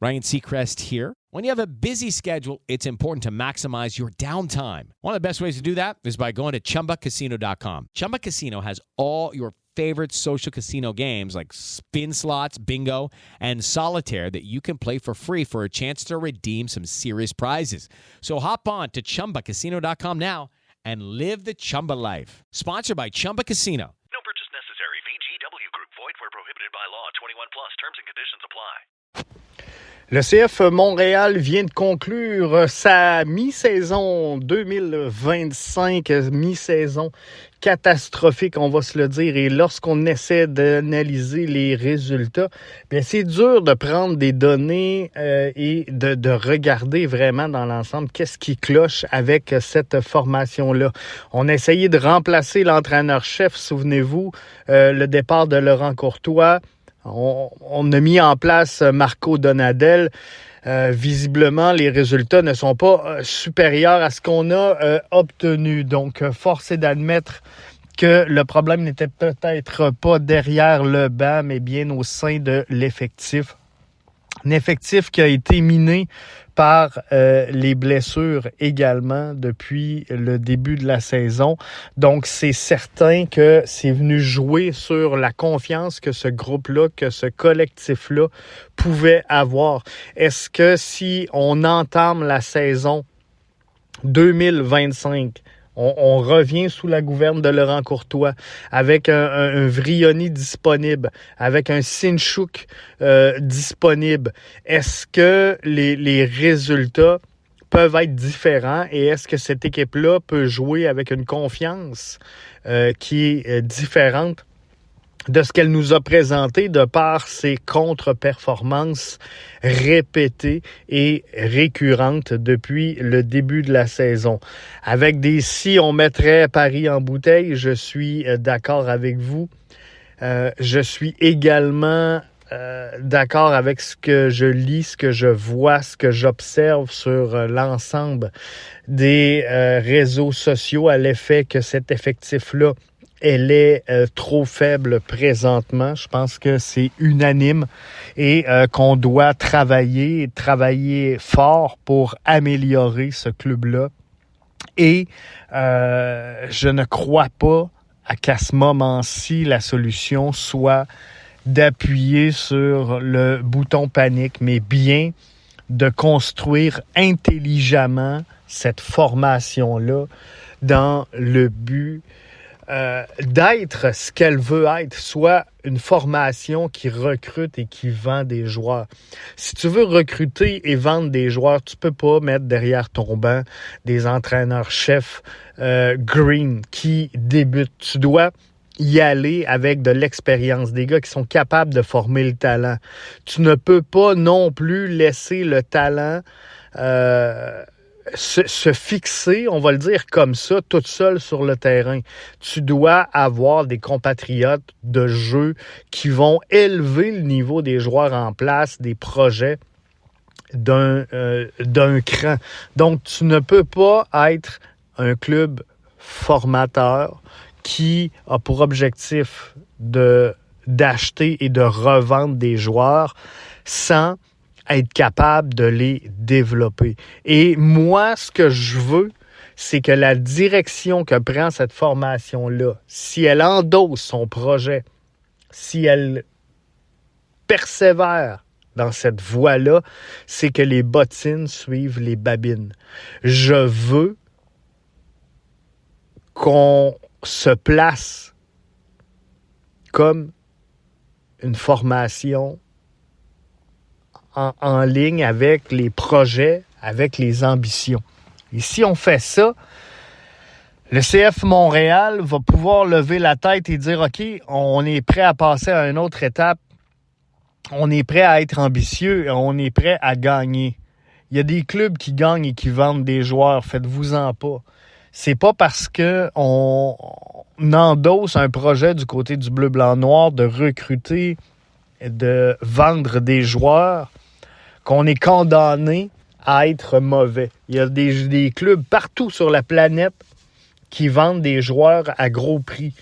Ryan Seacrest here. When you have a busy schedule, it's important to maximize your downtime. One of the best ways to do that is by going to ChumbaCasino.com. Chumba Casino has all your favorite social casino games like spin slots, bingo, and solitaire that you can play for free for a chance to redeem some serious prizes. So hop on to ChumbaCasino.com now and live the Chumba life. Sponsored by Chumba Casino. No purchase necessary. VGW Group. Void where prohibited by law. 21 plus. Terms and conditions apply. Le CF Montréal vient de conclure sa mi-saison 2025, mi-saison catastrophique, on va se le dire. Et lorsqu'on essaie d'analyser les résultats, bien c'est dur de prendre des données et de regarder vraiment dans l'ensemble qu'est-ce qui cloche avec cette formation-là. On a essayé de remplacer l'entraîneur-chef, souvenez-vous, le départ de Laurent Courtois. On a mis en place Marco Donadel. Visiblement, les résultats ne sont pas supérieurs à ce qu'on a obtenu. Donc, force est d'admettre que le problème n'était peut-être pas derrière le banc, mais bien au sein de l'effectif. Un effectif qui a été miné par les blessures également depuis le début de la saison. Donc, c'est certain que c'est venu jouer sur la confiance que ce groupe-là, que ce collectif-là pouvait avoir. Est-ce que si on entame la saison 2025, on revient sous la gouverne de Laurent Courtois avec un Vrioni disponible, avec un Sinchuk disponible. Est-ce que les résultats peuvent être différents et est-ce que cette équipe-là peut jouer avec une confiance qui est différente de ce qu'elle nous a présenté de par ses contre-performances répétées et récurrentes depuis le début de la saison. Avec des si on mettrait Paris en bouteille, je suis d'accord avec vous. Je suis également d'accord avec ce que je lis, ce que je vois, ce que j'observe sur l'ensemble des réseaux sociaux à l'effet que cet effectif-là elle est trop faible présentement. Je pense que c'est unanime et qu'on doit travailler fort pour améliorer ce club-là. Et je ne crois pas qu'à ce moment-ci, la solution soit d'appuyer sur le bouton panique, mais bien de construire intelligemment cette formation-là dans le but d'être ce qu'elle veut être, soit une formation qui recrute et qui vend des joueurs. Si tu veux recruter et vendre des joueurs, tu peux pas mettre derrière ton banc des entraîneurs-chefs green qui débutent. Tu dois y aller avec de l'expérience, des gars qui sont capables de former le talent. Tu ne peux pas non plus laisser le talent se fixer, on va le dire comme ça, toute seule sur le terrain. Tu dois avoir des compatriotes de jeu qui vont élever le niveau des joueurs en place, des projets d'un cran. Donc, tu ne peux pas être un club formateur qui a pour objectif d'acheter et de revendre des joueurs sans être capable de les développer. Et moi, ce que je veux, c'est que la direction que prend cette formation-là, si elle endosse son projet, si elle persévère dans cette voie-là, c'est que les bottines suivent les babines. Je veux qu'on se place comme une formation en ligne avec les projets, avec les ambitions. Et si on fait ça, le CF Montréal va pouvoir lever la tête et dire « OK, on est prêt à passer à une autre étape, on est prêt à être ambitieux et on est prêt à gagner. » Il y a des clubs qui gagnent et qui vendent des joueurs, faites-vous-en pas. C'est pas parce qu'on endosse un projet du côté du bleu, blanc, noir de recruter, de vendre des joueurs qu'on est condamné à être mauvais. Il y a des clubs partout sur la planète qui vendent des joueurs à gros prix.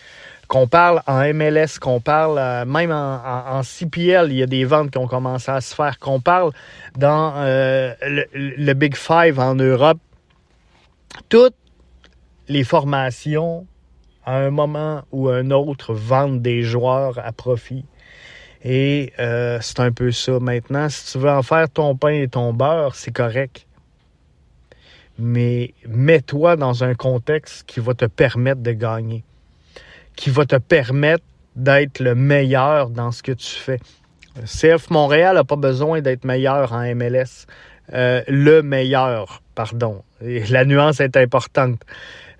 qu'on parle en MLS, qu'on parle même en CPL, il y a des ventes qui ont commencé à se faire, qu'on parle dans le Big Five en Europe. Toutes les formations, à un moment ou un autre, vendent des joueurs à profit. Et c'est un peu ça. Maintenant, si tu veux en faire ton pain et ton beurre, c'est correct. Mais mets-toi dans un contexte qui va te permettre de gagner, qui va te permettre d'être le meilleur dans ce que tu fais. Le CF Montréal n'a pas besoin d'être meilleur en MLS. Le meilleur, pardon. Et la nuance est importante.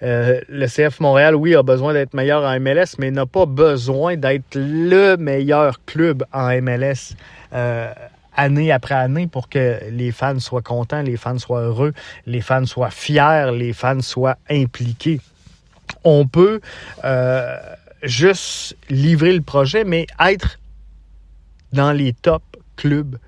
Le CF Montréal, oui, a besoin d'être meilleur en MLS, mais n'a pas besoin d'être le meilleur club en MLS année après année pour que les fans soient contents, les fans soient heureux, les fans soient fiers, les fans soient impliqués. On peut juste livrer le projet, mais être dans les top clubs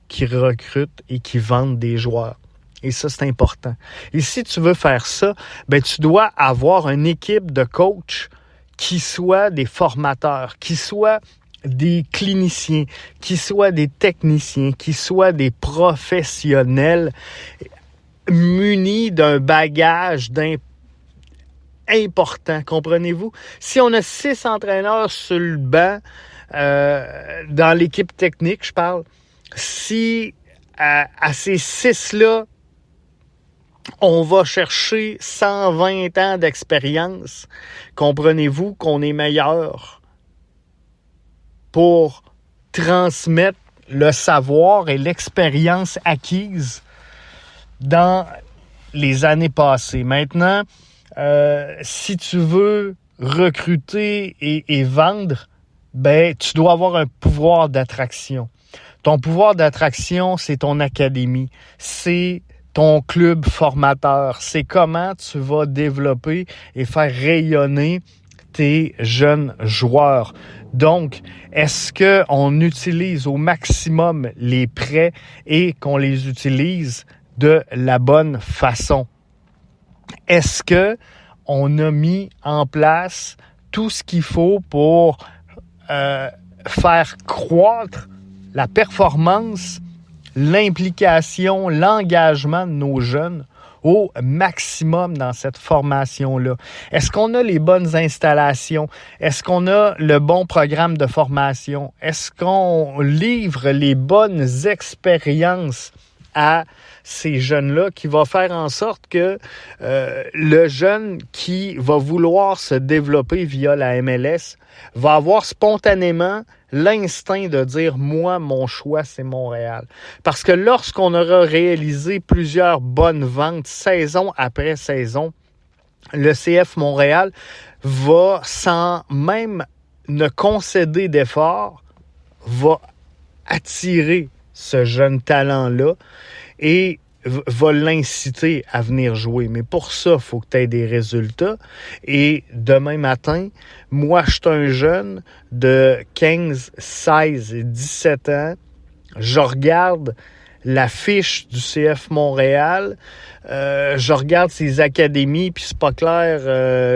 qui recrutent et qui vendent des joueurs. Et ça, c'est important. Et si tu veux faire ça, ben tu dois avoir une équipe de coachs qui soient des formateurs, qui soient des cliniciens, qui soient des techniciens, qui soient des professionnels munis d'un bagage important, comprenez-vous? Si on a 6 entraîneurs sur le banc, dans l'équipe technique, je parle, si à ces 6-là, on va chercher 120 ans d'expérience, comprenez-vous qu'on est meilleur pour transmettre le savoir et l'expérience acquise dans les années passées. Maintenant, si tu veux recruter et vendre, ben tu dois avoir un pouvoir d'attraction. Ton pouvoir d'attraction, c'est ton académie, c'est ton club formateur, c'est comment tu vas développer et faire rayonner tes jeunes joueurs. Donc, est-ce qu'on utilise au maximum les prêts et qu'on les utilise de la bonne façon? Est-ce qu'on a mis en place tout ce qu'il faut pour faire croître la performance, l'implication, l'engagement de nos jeunes au maximum dans cette formation-là? Est-ce qu'on a les bonnes installations? Est-ce qu'on a le bon programme de formation? Est-ce qu'on livre les bonnes expériences à ces jeunes-là qui va faire en sorte que le jeune qui va vouloir se développer via la MLS va avoir spontanément l'instinct de dire « Moi, mon choix, c'est Montréal ». Parce que lorsqu'on aura réalisé plusieurs bonnes ventes saison après saison, le CF Montréal va, sans même ne concéder d'efforts, va attirer ce jeune talent-là et va l'inciter à venir jouer. Mais pour ça, il faut que tu aies des résultats. Et demain matin, moi, je suis un jeune de 15, 16 et 17 ans. Je regarde la fiche du CF Montréal. Je regarde ses académies, puis c'est pas clair,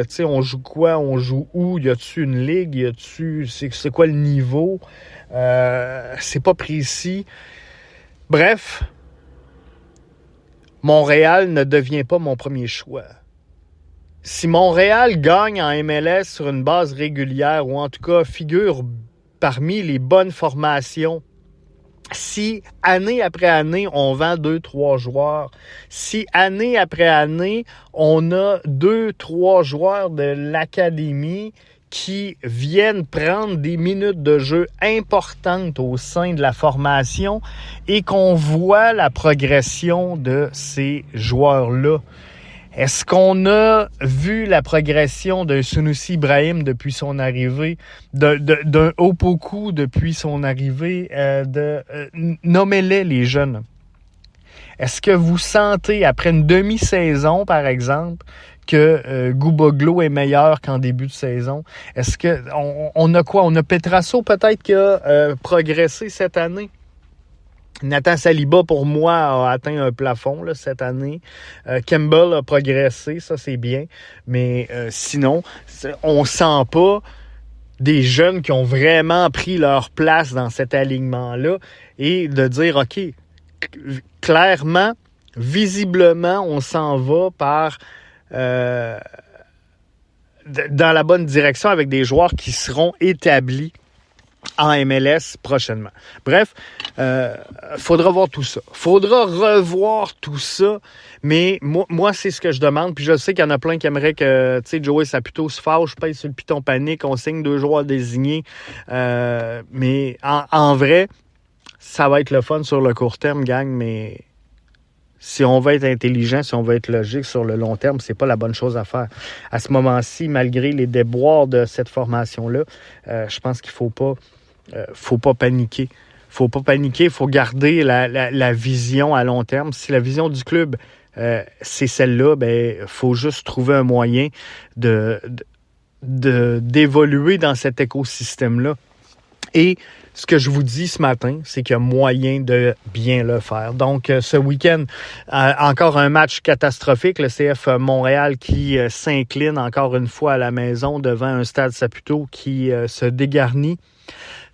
tu sais, on joue quoi, on joue où, y a-tu une ligue, y a-tu, c'est quoi le niveau, c'est pas précis. Bref, Montréal ne devient pas mon premier choix. Si Montréal gagne en MLS sur une base régulière, ou en tout cas figure parmi les bonnes formations, si année après année, on vend 2-3 joueurs, si année après année, on a 2-3 joueurs de l'académie qui viennent prendre des minutes de jeu importantes au sein de la formation et qu'on voit la progression de ces joueurs-là. Est-ce qu'on a vu la progression d'un Sunusi Ibrahim depuis son arrivée, d'un Opoku depuis son arrivée, nommez-les les jeunes. Est-ce que vous sentez, après une demi-saison, par exemple, que Gouboglo est meilleur qu'en début de saison? Est-ce que on a quoi? On a Petrasso peut-être qui a progressé cette année. Nathan Saliba, pour moi, a atteint un plafond là, cette année. Campbell a progressé, ça c'est bien. Mais sinon, on sent pas des jeunes qui ont vraiment pris leur place dans cet alignement-là et de dire, OK, clairement, visiblement, on s'en va par dans la bonne direction avec des joueurs qui seront établis en MLS prochainement. Bref, faudra voir tout ça. Faudra revoir tout ça, mais moi c'est ce que je demande, puis je sais qu'il y en a plein qui aimeraient que, tu sais, Joey Saputo se fâche, paye sur le piton panique, on signe 2 joueurs désignés, mais en vrai, ça va être le fun sur le court terme, gang, mais si on veut être intelligent, si on veut être logique sur le long terme, c'est pas la bonne chose à faire. À ce moment-ci, malgré les déboires de cette formation-là, je pense qu'il faut pas paniquer. Faut pas paniquer, il faut garder la vision à long terme. Si la vision du club, c'est celle-là, ben faut juste trouver un moyen d'évoluer dans cet écosystème-là. Et ce que je vous dis ce matin, c'est qu'il y a moyen de bien le faire. Donc, ce week-end, encore un match catastrophique. Le CF Montréal qui s'incline encore une fois à la maison devant un Stade Saputo qui se dégarnit.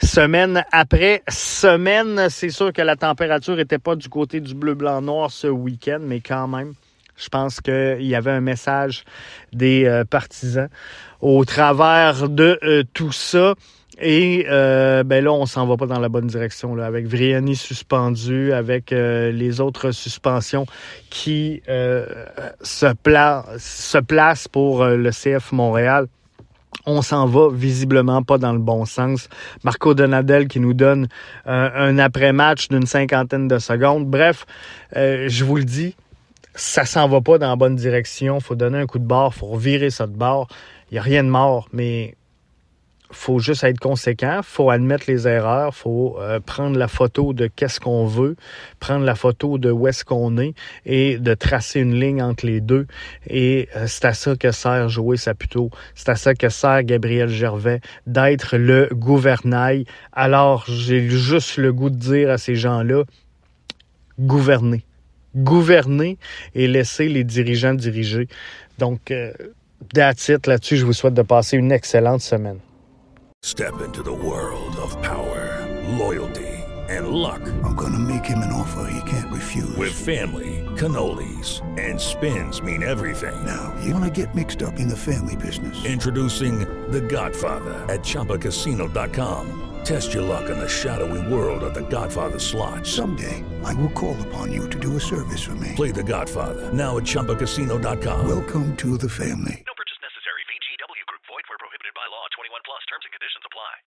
Semaine après semaine, c'est sûr que la température n'était pas du côté du bleu-blanc-noir ce week-end, mais quand même, je pense qu'il y avait un message des partisans au travers de tout ça. Et ben là, on s'en va pas dans la bonne direction là, avec Vriani suspendu, avec les autres suspensions qui se placent pour le CF Montréal. On s'en va visiblement pas dans le bon sens. Marco Donadel qui nous donne un après-match d'une 50aine de secondes. Bref, je vous le dis, ça s'en va pas dans la bonne direction. Faut donner un coup de barre, faut revirer ça de bord. Il n'y a rien de mort, mais faut juste être conséquent, faut admettre les erreurs, faut prendre la photo de qu'est-ce qu'on veut, prendre la photo de où est-ce qu'on est et de tracer une ligne entre les deux. Et c'est à ça que sert Joey Saputo, c'est à ça que sert Gabriel Gervais, d'être le gouvernail. Alors, j'ai juste le goût de dire à ces gens-là, gouverner et laisser les dirigeants diriger. Donc, that's it. Là-dessus, je vous souhaite de passer une excellente semaine. Step into the world of power, loyalty, and luck. I'm gonna make him an offer he can't refuse. With family, cannolis, and spins mean everything. Now, you wanna get mixed up in the family business. Introducing The Godfather at ChumbaCasino.com. Test your luck in the shadowy world of The Godfather slot. Someday, I will call upon you to do a service for me. Play The Godfather, now at ChumbaCasino.com. Welcome to the family. No